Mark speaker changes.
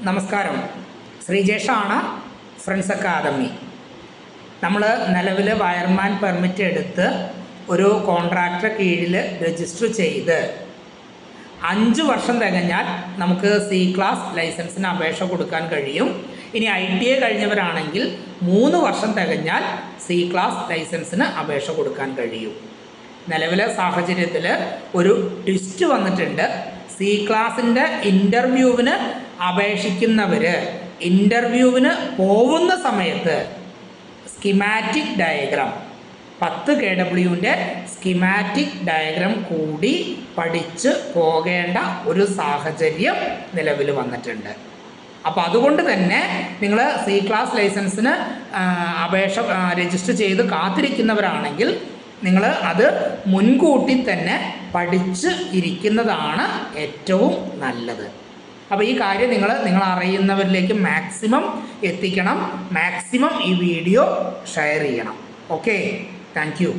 Speaker 1: നമസ്കാരം. ശ്രീജേഷാണ്, friends academy. നമ്മൾ നിലവിൽ വയർമാൻ പെർമിറ്റ് എടുത്ത് ഒരു കോൺട്രാക്ടറെ കീഴിൽ രജിസ്റ്റർ ചെയ്ത് 5 വർഷം തികഞ്ഞാൽ നമുക്ക് സി ക്ലാസ് ലൈസൻസിന് അപേക്ഷ കൊടുക്കാൻ കഴിയും. ഇനി ITI കഴിഞ്ഞവരാണെങ്കിൽ 3 വർഷം തികഞ്ഞാൽ സി ക്ലാസ് ലൈസൻസിന് അപേക്ഷ കൊടുക്കാൻ കഴിയും. നിലവിലെ സാഹചര്യത്തിൽ ഒരു ട്വിസ്റ്റ് വന്നിട്ടുണ്ട്. സി ക്ലാസിൻ്റെ ഇൻ്റർവ്യൂവിന് അപേക്ഷിക്കുന്നവർ ഇൻ്റർവ്യൂവിന് പോകുന്ന സമയത്ത് സ്കിമാറ്റിക് ഡയഗ്രാം 10 KWൻ്റെ സ്കിമാറ്റിക് ഡയഗ്രാം കൂടി പഠിച്ച് പോകേണ്ട ഒരു സാഹചര്യം നിലവിൽ വന്നിട്ടുണ്ട്. അപ്പോൾ അതുകൊണ്ട് തന്നെ നിങ്ങൾ സി ക്ലാസ് ലൈസൻസിന് അപേക്ഷ രജിസ്റ്റർ ചെയ്ത് കാത്തിരിക്കുന്നവരാണെങ്കിൽ നിങ്ങൾ അത് മുൻകൂട്ടി തന്നെ പഠിച്ച് ഇരിക്കുന്നതാണ് ഏറ്റവും നല്ലത്. അപ്പോൾ ഈ കാര്യം നിങ്ങൾ അറിയുന്നവരിലേക്ക് മാക്സിമം എത്തിക്കണം. മാക്സിമം ഈ വീഡിയോ ഷെയർ ചെയ്യണം. Okay, thank you.